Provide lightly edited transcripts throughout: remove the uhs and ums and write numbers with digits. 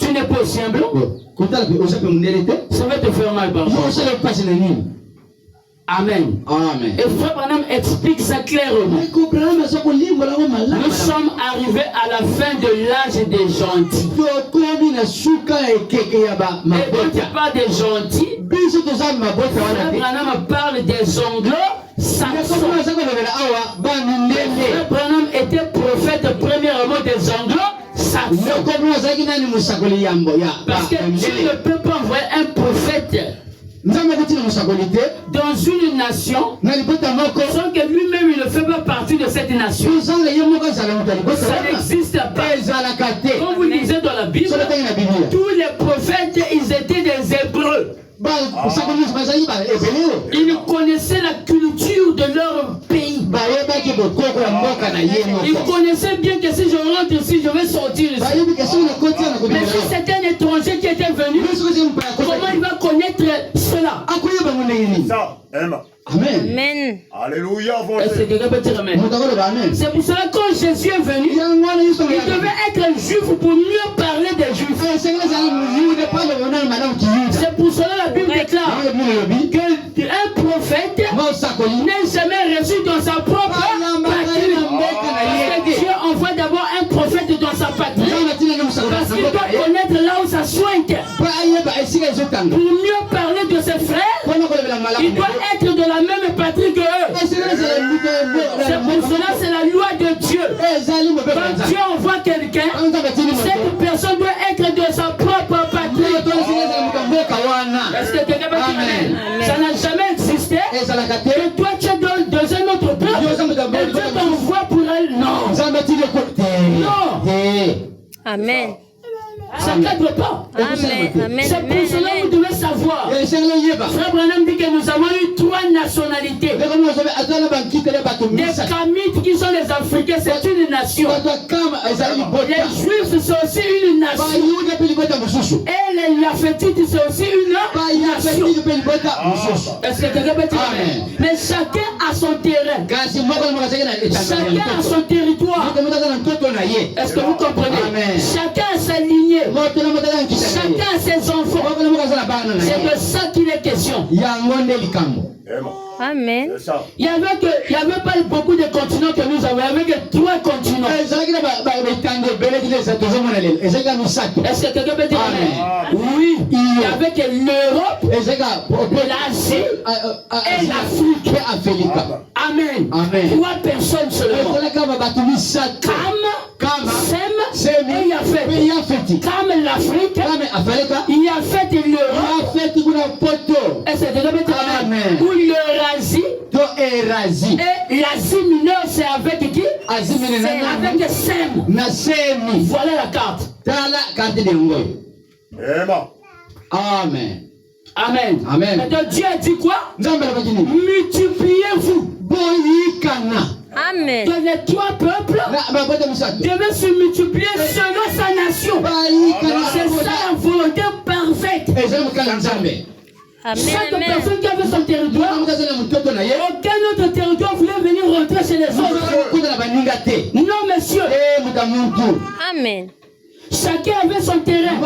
tu n'es pas aussi humble, ça va te faire mal par rapport. Amen. Amen. Et Frère Branham explique ça clairement. Nous sommes arrivés à la fin de l'âge des gentils. Et quand tu parles des gentils, Frère Branham parle des anglo-saxons. Frère Branham était prophète premièrement des anglo-saxons. Parce que tu ne peux pas envoyer un prophète dans une nation sans que lui-même il ne fait pas partie de cette nation. Ça n'existe pas. Quand vous lisez dans la Bible, tous les prophètes, ils étaient des Hébreux. Ils connaissaient la culture de leur pays. Ils connaissaient bien que si je rentre ici, je vais sortir ici. Mais si c'était un étranger qui était venu, comment il va connaître cela? Amen. Alléluia. Est-ce que quelqu'un peut dire amen? C'est pour cela que quand Jésus est venu, il devait être juif pour mieux parler des juifs. C'est pour cela que la Bible déclare qu'un prophète n'est jamais reçu dans sa propre patrie. Dieu envoie d'abord un prophète dans sa patrie parce qu'il doit connaître là où ça soigne. Pour mieux parler de ses frères, il doit être de la même patrie que eux. C'est pour cela que c'est la loi de Dieu. Quand Dieu envoie quelqu'un, cette personne doit être de sa propre patrie. Est-ce que quelqu'un peut dire amen? Ça n'a jamais existé. Et toi tu es dans un autre peuple et Dieu t'envoie pour elle. Non. Non. Amen. Ça ne cadre pas. Amen. C'est pour cela que vous devez savoir. Frère Branham dit que nous avons eu 3 nationalités. Des Kamites qui sont les Africains, c'est une nation. Les Juifs, c'est aussi une nation. Et les Yafétites, c'est aussi une nation. Est-ce que quelqu'un peut dire amen? Mais chacun a son terrain. Chacun a son territoire. Est-ce que vous comprenez? Chacun a sa lignée. Chacun a ses enfants. C'est de ça qu'il est question. Amen. Il n'y avait pas beaucoup de continents que nous avons. Il n'y avait que 3 continents. Est-ce que quelqu'un peut dire amen? Oui. Il y avait que l'Europe, l'Asie et l'Afrique. Amen. 3 personnes seulement. Cam, Sem et Yafet. Cam l'Afrique, Yafet et l'Europe. Est-ce que quelqu'un peut dire amen? Ou l'Eurasie. Et l'Asie mineure, c'est avec qui? C'est avec Sem. Voilà la carte. Amen. Amen. Maintenant Dieu a dit quoi? Multipliez-vous. Amen. Que les 3 peuples devaient se multiplier selon sa nation. C'est ça la volonté parfaite. Chaque personne qui avait son territoire, aucun autre territoire voulait venir rentrer chez les autres. Non, monsieur. Amen. Chacun avait son terrain.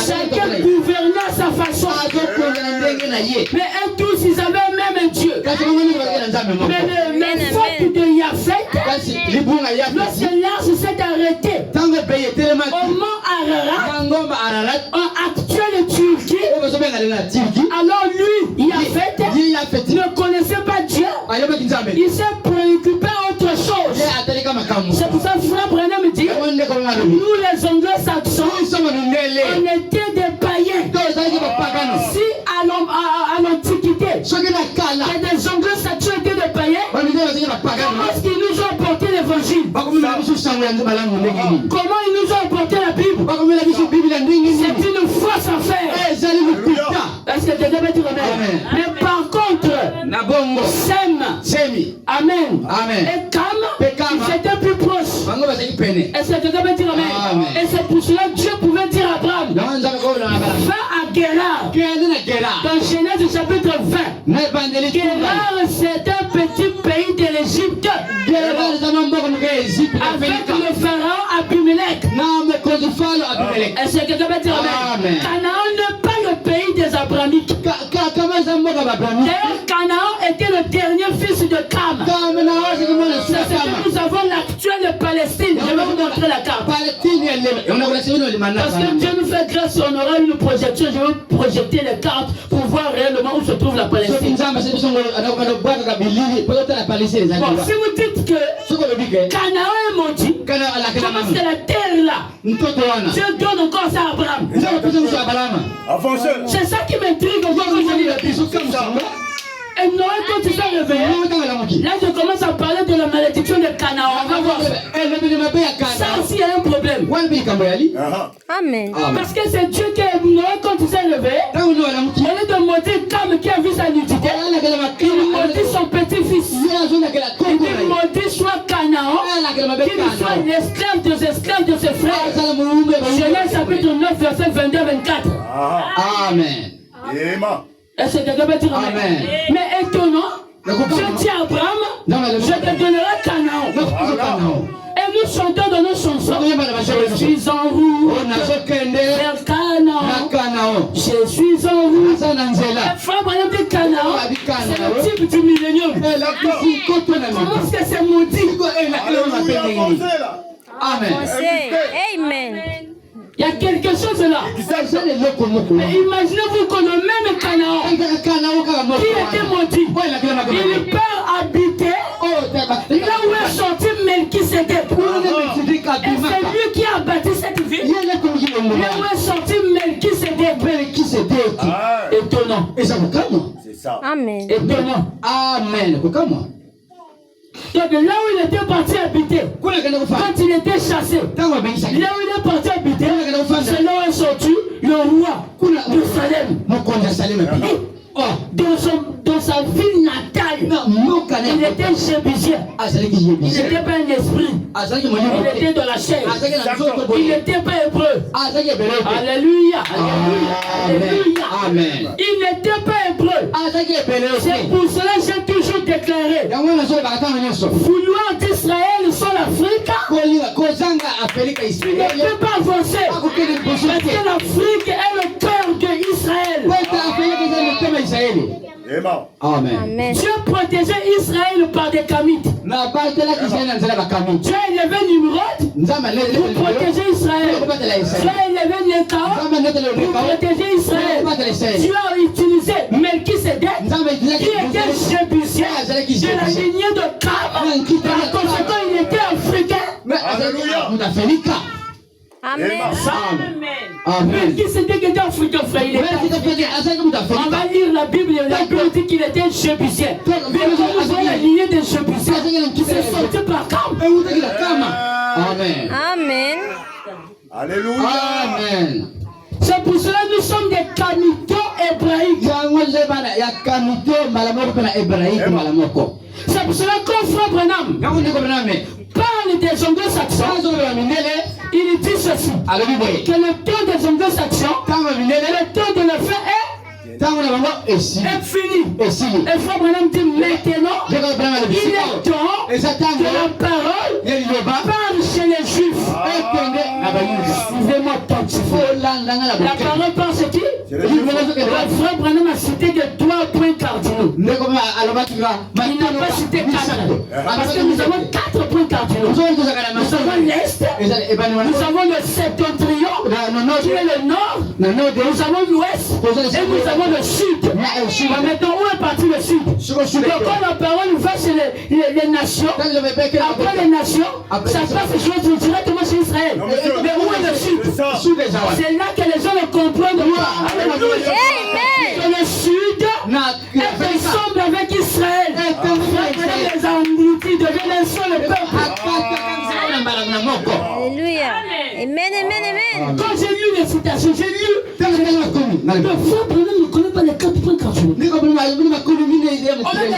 Chacun gouvernait à sa façon. Mais eux tous, ils avaient même un Dieu. Mais le faute de Yafet, lorsque l'arche s'est arrêtée au mont Ararat, en actuelle Turquie, alors lui, Yafet, ne connaissait pas Dieu. Il s'est préoccupé à autre chose. C'est pour ça que Frère Branham dit, nous les anglo-saxons, on était des païens. Si à l'Antiquité, des anglo-saxons étaient des païens, comment est-ce qu'ils nous ont apporté l'évangile? Comment ils nous ont apporté la Bible? C'est une fausse affaire. Est-ce que quelqu'un peut dire amen? Mais par contre, Sem, amen, et Cam, ils étaient plus proches. Est-ce que quelqu'un peut dire amen? Et c'est pour cela que Dieu pouvait dire à Abraham, va à Guérar. Dans Genèse chapitre 20. Guérar, c'est un petit pays de Égypte. Avec le pharaon Abimelech. Est-ce que quelqu'un peut dire amen? Canaan n'est pas le pays des Abramites. D'ailleurs, Canaan était le dernier fils de Cam. C'est ce que nous avons l'actuelle Palestine. Je vais vous montrer la carte. Parce que Dieu nous fait grâce, on aura une projection. Je vais projeter les cartes pour voir réellement où se trouve la Palestine. Bon, si vous dites que Canaan est maudit, comment est-ce que la terre là, Dieu donne encore ça à Abraham? C'est ça qui m'intrigue aujourd'hui. Et Noé, quand il s'est réveillé, là je commence à parler de la malédiction de Canaan. On va voir. Ça aussi, il y a un problème. Amen. Parce que c'est Dieu qui est Noé quand il s'est réveillé. Au lieu de maudire Cam qui a vu sa nudité, il maudit son petit-fils. Il maudit soit Canaan, qu'il soit l'esclave des esclaves de ses frères. Genèse chapitre 9, verset 22-24. Amen. Est-ce que quelqu'un peut dire amen? Mais étonnant, je dis à Abraham, je te donnerai Canaan. Et nous chantons dans nos chansons, je suis en route vers Canaan. Je suis en route. Et frère Abraham dit Canaan, c'est le type du millénium. Comment est-ce que c'est maudit? Amen. Amen. Il y a quelque chose là. Mais imaginez-vous que le même Canaan qui était maudit, il part habiter là où est sorti Melchisedec. Et c'est lui qui a bâti cette ville. Là où est sorti Melchisedec. Étonnant. C'est ça. Amen. Étonnant. Amen. Donc là où il était parti habiter, quand il était chassé, là où il est parti habiter, c'est là où est sorti le roi de Salem. Dans sa ville natale, il était jébusien. Il n'était pas un esprit. Il était dans la chair. Il n'était pas hébreu. Alléluia. Alléluia. Amen. Il n'était pas hébreu. C'est pour cela que j'ai toujours déclaré: vouloir d'Israël sur l'Afrique, il ne peut pas avancer. Parce que l'Afrique est le cœur d'Israël. Amen. Dieu protégeait Israël par des Kamites. Dieu a élevé Nimrod pour protéger Israël. Dieu a élevé Nétan pour protéger Israël. Dieu a utilisé Melchisedec qui était jébusien de la lignée de Cam. Par conséquent, il était africain. Amen. Melchisedec était africain, frère. On va lire la Bible. La Bible dit qu'il était jébusien. Mais quand vous voyez la lignée des jébusiens, c'est sorti par Cam. Amen. Amen. Alléluia. Amen. C'est pour cela que nous sommes des Kamito hébraïques. C'est pour cela qu'on frère Branham parle des anglo-saxons. Il dit ceci, que le temps des anglo-saxons, le temps de la fin est fini. Et frère Branham dit maintenant, il est temps que la parole parle chez les Juifs. Suivez-moi tant qu'il faut. La parole parle chez qui? Le frère Branham a cité de 3 points cardinaux. Il n'a pas cité 4. Parce que nous avons 4 points cardinaux. Nous avons l'Est, nous avons le septentrion, qui est le nord, nous avons l'Ouest, et nous avons le Sud. Maintenant, où est parti le Sud? Donc quand la parole va chez les nations, après les nations, ça passe directement chez Israël. Mais où est le Sud? C'est là que les gens ne comprennent pas. Que le Sud est ensemble avec Israël. Les engloutis deviennent un seul peuple. Alléluia. Amen, amen, amen. Quand j'ai lu les citations, j'ai lu. Le frère Branham ne connaît pas les 4 points cardinaux.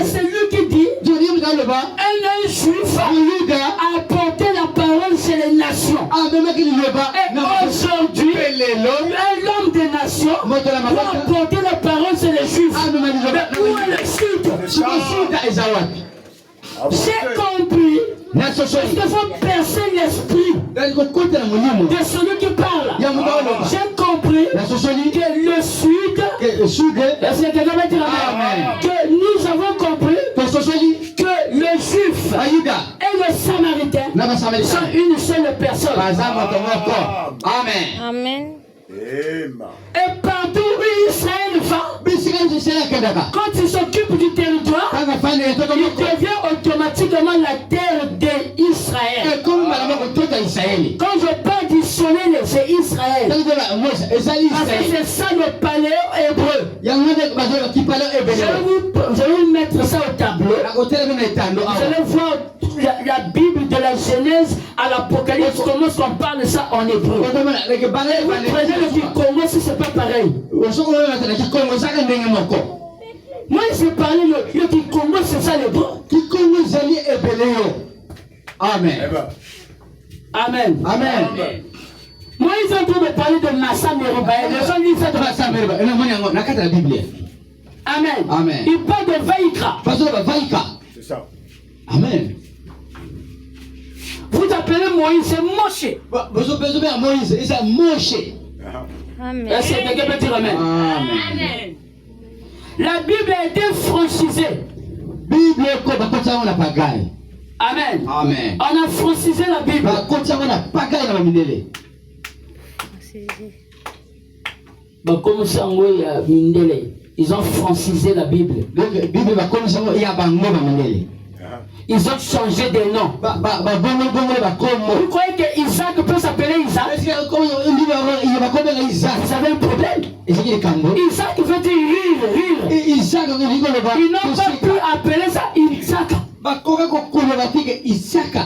C'est lui qui dit un juif a apporté la parole chez les nations. Et aujourd'hui, l'homme des nations doit apporter la parole chez les juifs. Mais où est le Sud? J'ai compris. Parce qu'il faut percer l'esprit de celui qui parle. J'ai compris que le Sud, est-ce que quelqu'un va dire amen? Que nous avons compris que le Juif et le Samaritain sont une seule personne. Amen. Amen. Et partout où Israël va, quand il s'occupe du territoire, il devient automatiquement la terre d'Israël. Quand je parle d'Israël, c'est Israël. Parce que c'est ça le paléo-hébreu. Je vais vous mettre ça au tableau. Vous allez voir la Bible de la Genèse à l'Apocalypse, comment on parle ça en hébreu. Vous prenez le Congo si c'est pas pareil. Moi je parlais le Congo, c'est ça l'hébreu. Amen. Amen. Amen. Moi ils ont train de parler de Massa Meriba. Les gens disent ça de Massa Meriba. Amen. Amen. Il parle de Vaïkra. C'est ça. Amen. Vous appelez Moïse, c'est Moshe. Moïse, c'est Moshe. Amen. Est-ce que quelqu'un peut dire amen? Amen. La Bible a été francisée. Amen. Amen. On a francisé la Bible. Comme ça, ils ont francisé la Bible. Ils ont changé de nom. Vous croyez que Isaac peut s'appeler Isaac? Vous avez un problème? Isaac veut dire rire. Ils n'ont pas pu appeler ça Isaac.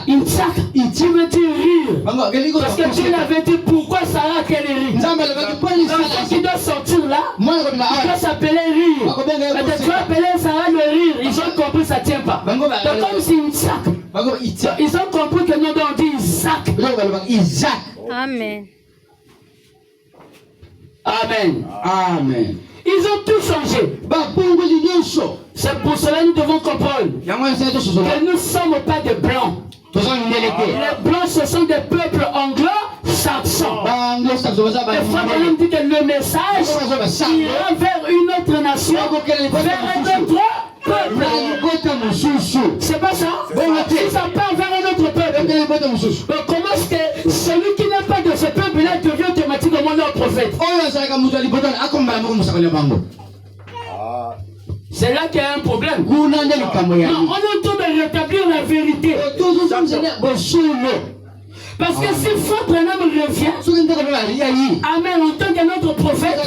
Isaac, tu veux dire rire. Parce que Dieu l'avait dit pourquoi Sarah qu'elle rit. L'enfant qui doit sortir là, il doit s'appeler rire. Mais tu vas appeler Sarah le rire. Ils ont compris ça ne tient pas. Donc comme c'est Isaac, ils ont compris que nous on dit Isaac. Amen. Amen. Amen. Ils ont tout changé. C'est pour cela que nous devons comprendre que nous ne sommes pas des blancs. Les blancs, ce sont des peuples anglo-saxons. Les frères dit que le message ira vers une autre nation, vers un autre peuple. C'est pas ça? Si ça part vers un autre peuple, donc comment est-ce que celui qui n'est pas de ce peuple-là devient automatiquement leur prophète? C'est là qu'il y a un problème. Non, on est en train de rétablir la vérité. Parce que si Frère Branham revient, Amen, en tant qu'un autre prophète,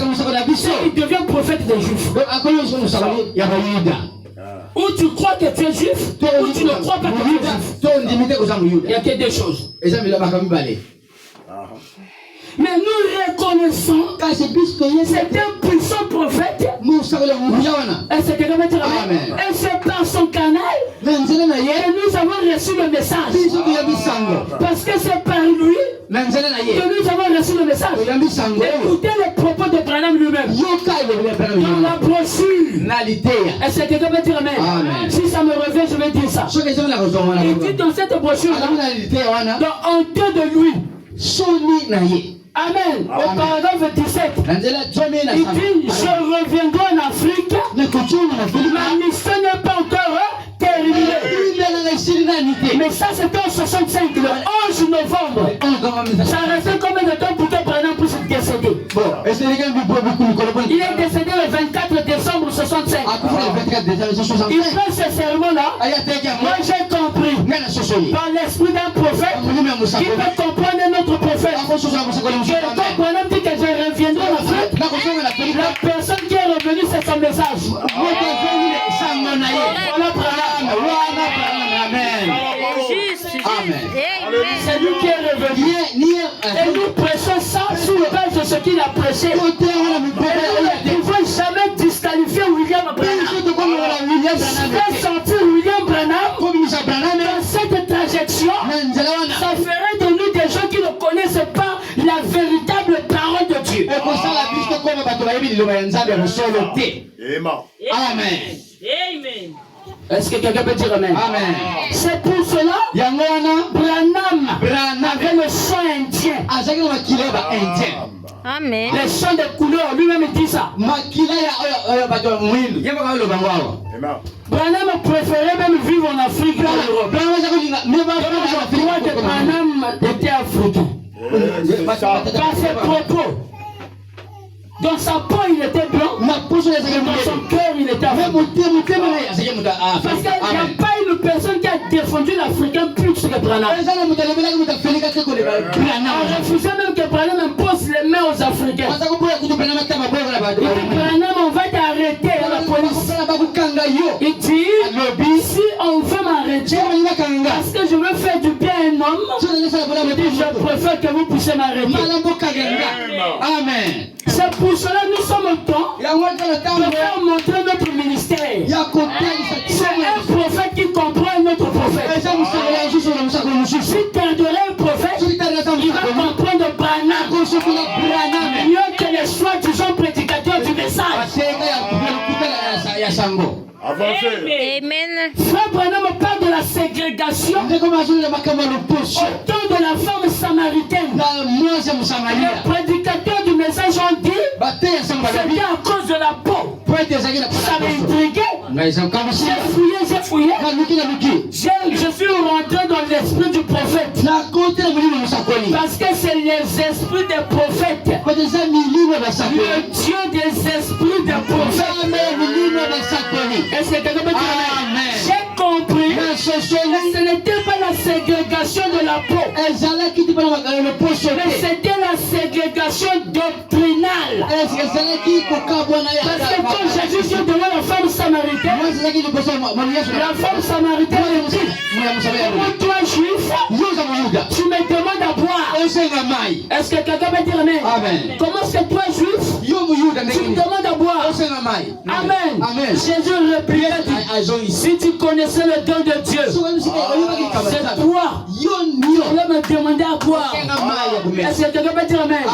il devient prophète des Juifs. Ou tu crois que tu es juif, ou tu ne crois pas que tu es juif. Il y a que deux choses. Mais nous reconnaissons que c'est un puissant prophète. Et c'est quelqu'un va dire amen. Et c'est par son canal que nous avons reçu le message. Parce que c'est par lui que nous avons reçu le message. Écoutez les propos de Branham lui-même. Dans la brochure. Et c'est quelqu'un va dire amen. Si ça me revient, je vais dire ça. Il dit dans cette brochure-là, dans honteux de lui. Amen. Au paragraphe 17, il dit, je reviendrai en Afrique. Ma mission n'est pas encore terminée. Mais ça c'était en 65, le 11 novembre. Ça restait combien de temps pour que Branham puisse décéder? Il est décédé le 24 décembre 65. Il fait ce serment-là. Moi j'ai compris par l'esprit d'un prophète qui peut comprendre un autre prophète. Quand Branham dit que je reviendrai en Afrique, la personne qui est revenue c'est son message. Voilà Branham. Amen. C'est lui qui est revenu. Et nous prêchons ça sous le base de ce qu'il a prêché. Et nous ne pouvons jamais disqualifier William Branham. Faire sortir William Branham dans cette trajectoire, ça ferait de nous des gens qui ne connaissent pas la véritable parole de Dieu. Amen. Amen. Est-ce que quelqu'un peut dire amen? Amen. C'est pour cela Branham avait le chant indien. Amen. Les chants de couleurs, lui-même il dit ça. Branham préférait même vivre en Afrique qu'en Europe. Pourquoi que Branham était africain? Par ses propos. Dans sa peau il était blanc, dans son cœur il était africain. Parce qu'il n'y a pas une personne qui a défendu l'Africain plus que Branham. On refusait même que Branham impose les mains aux Africains. Il dit Branham, on va t'arrêter à la police. Il dit si on veut m'arrêter parce que je veux faire du bien à un homme, il dit je préfère que vous puissiez m'arrêter. Amen. C'est pour cela que nous sommes au temps de faire montrer notre ministère. C'est un prophète qui comprend notre prophète. Si tu perderais un prophète, il va comprendre Branham mieux que les soi-disant prédicateurs du message. Amen. Frère Branham parle de la ségrégation au temps de la femme samaritaine. Les prédicateurs du message ont dit c'était à cause de la peau. Ça m'a intrigué. J'ai fouillé. Je suis rentré dans l'esprit du prophète. Parce que c'est les esprits des prophètes. Le Dieu des esprits des prophètes. Est-ce que quelqu'un peut dire amen? J'ai compris que ce n'était pas la ségrégation de la peau, mais c'était la ségrégation doctrinale. Parce que quand Jésus vient devant la femme samaritaine, la femme samaritaine dit comment toi juif, tu me demandes à boire. Est-ce que quelqu'un peut dire amen? Comment est-ce que toi juif, tu me demandes à boire? Amen. Jésus répliqua, si tu connaissais le don de Dieu, c'est toi qui allais me demander à boire. Est-ce que quelqu'un peut dire amen?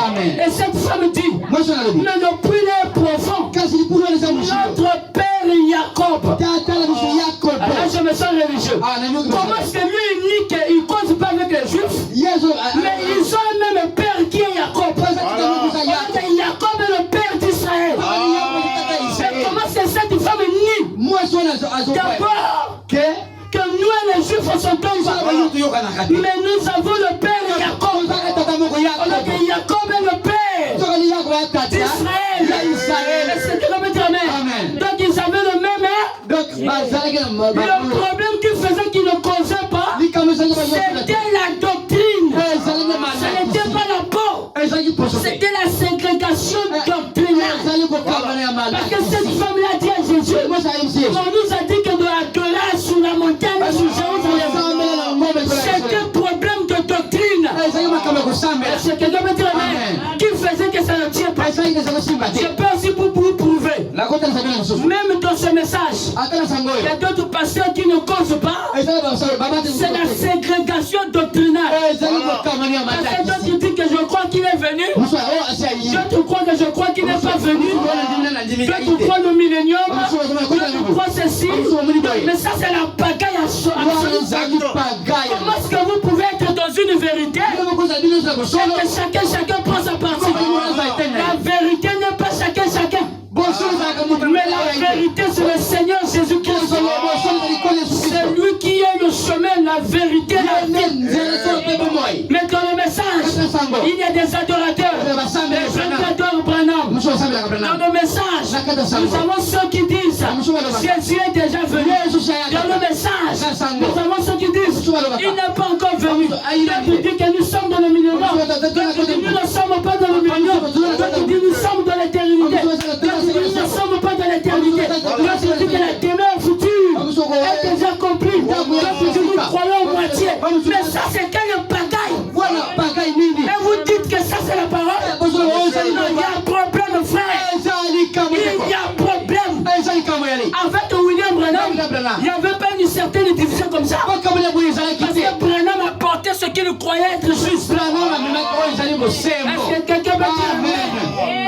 Et cette femme dit, mais le puits est profond. Notre père Jacob. Alors je me sens religieux. Comment est-ce que lui il ne cause pas avec les juifs? Mais ils ont même un père qui est Jacob. Jacob est le père d'Israël. Comment est-ce que cette femme nie? D'abord que nous les juifs sont tombés. Mais nous avons le père Jacob. Alors que Jacob est le père d'Israël. Est-ce que l'on peut dire amen? Donc ils avaient le même air. Le problème qui faisait qu'ils ne causaient pas, c'était la doctrine. Ce n'était pas la peau. C'était la ségrégation doctrinale. Parce que cette femme-là dit à Jésus, on nous a dit que de la grâce sur la montagne, sous Jérusalem, c'était un problème de doctrine. C'est quelqu'un peut dire amen. Qui faisait que ça ne tient pas. Je peux aussi vous prouver. Même dans ce message, il y a d'autres pasteurs qui ne causent pas. C'est la ségrégation doctrinale. Parce que d'autres disent que je crois qu'il est venu. D'autres croient que je crois qu'il n'est pas venu. D'autres croient le millénium. D'autres croient ceci. Mais ça c'est la pagaille absolue. Comment est-ce que vous pouvez être dans une vérité et que chacun prend sa partie? La vérité n'est pas chacun. Mais la vérité c'est le Seigneur Jésus-Christ. C'est lui qui est le chemin, la vérité, la vie. Mais dans le message, il y a des adorateurs. Les gens qui adorent Branham. Dans le message, nous avons ceux qui disent Jésus est déjà venu. Dans le message, nous avons ceux qui disent il n'est pas encore venu. D'autres disent que nous sommes dans le millénaire. D'autres disent nous ne sommes pas dans le millénaire. D'autres disent nous sommes dans l'éternité. D'autres disent nous ne sommes pas dans l'éternité. D'autres disent que la demeure future est déjà accomplie. D'autres disent nous croyons en moitié. Mais ça c'est quelle pagaille. Et vous dites que ça c'est la parole. Il y a un problème frère. Il y a un problème. Avec William Branham, il n'y avait pas une certaine division comme ça. Parce que Branham a porté ce qu'il croyait être juste. Est-ce que quelqu'un peut dire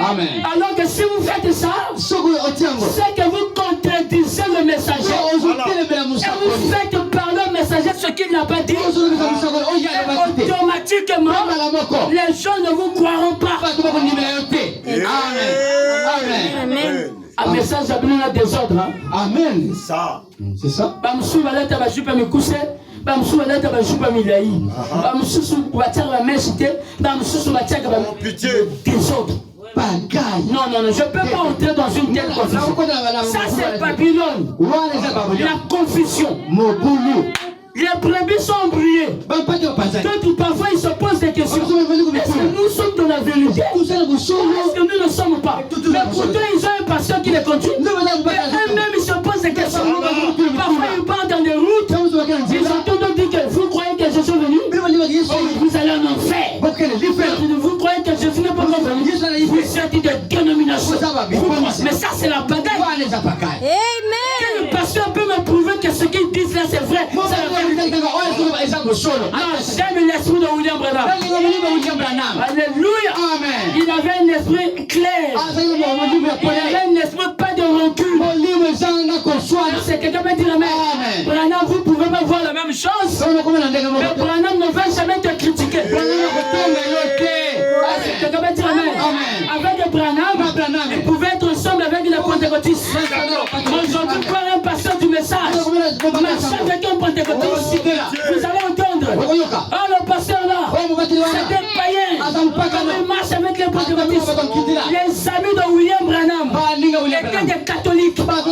amen? Alors que si vous faites ça, c'est que vous contredisez le messager. qu'il n'a pas dit, automatiquement, les gens ne vous croiront pas. Amen. Un message à venir à désordre. Amen. C'est ça. Bamsou va l'être à jupe à me coucher. Bamsou va l'être à jupe à me laï. Bamsou va tirer la main cité. Bamsou va tirer la pitié. Désordre. Non, je ne peux pas entrer dans une telle confusion. Ça, c'est Babylone. La confusion. Les brebis sont brûlés. Donc, parfois, ils se posent des questions. Est-ce que nous sommes dans la vérité? Est-ce que nous ne sommes pas? Mais pourtant, ils ont un pasteur qui les conduit. Mais eux-mêmes, ils se posent des questions. Parfois, ils partent dans des routes. Ils entendent dire que vous croyez que je suis venu. Vous allez en enfer. Vous croyez que Jésus n'est pas venu. Vous êtes des dénominations. Mais ça, c'est la bataille. Amen. Le pasteur peut me prouver que ce qu'ils disent là, c'est vrai. J'aime l'esprit de William Branham. Alléluia. Amen. Il avait un esprit clair. Il avait un esprit pas de rancune. C'est quelqu'un peut dire Amen. Branham, vous ne pouvez pas voir la même chose. Mais Branham ne va jamais te critiquer. Quelqu'un peut dire Amen. Avec Branham, il pouvait être ensemble avec les pentecôtistes. Aujourd'hui, voir un pasteur du message. Marcher avec un pentecôtiste. Vous allez entendre. Ah, le pasteur là, c'est un païen. Il marche avec les pentecôtistes. Les amis de William Branham étaient des catholiques. Frère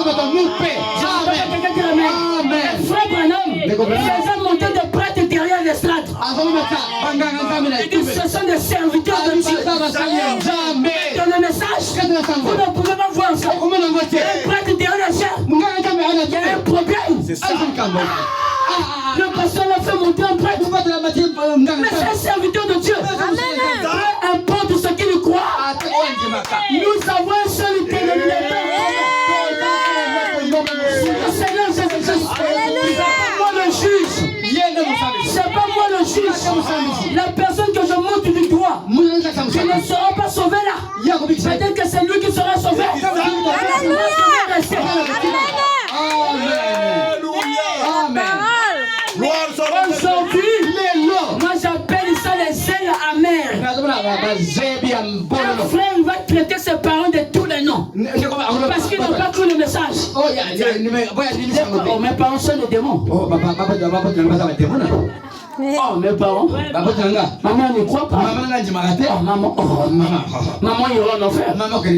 Branham, il faisait monter des prêtres derrière l'estrade. Ce sont des serviteurs de Dieu. Dans le message, vous ne pouvez pas voir ça. Un prêtre derrière la chair, il y a un problème. C'est ça. Le pasteur l'a fait monter un prêtre. Mais c'est un serviteur de Dieu. Peu importe ce qu'il croit, nous avons un seul dénominateur. Le Seigneur Jésus-Christ. C'est pas moi le juge. C'est pas moi le juge. La personne que je monte du doigt, je ne serai pas sauvé là. Peut-être que c'est lui qui sera sauvé. Aujourd'hui, moi j'appelle ça les ailes amères. Un frère va traiter ses parents de tous les noms. Parce qu'ils n'ont pas cru le message. Oh, mes parents sont des démons. Oh, mes parents. Maman ne croit pas. Maman, il ira en enfer.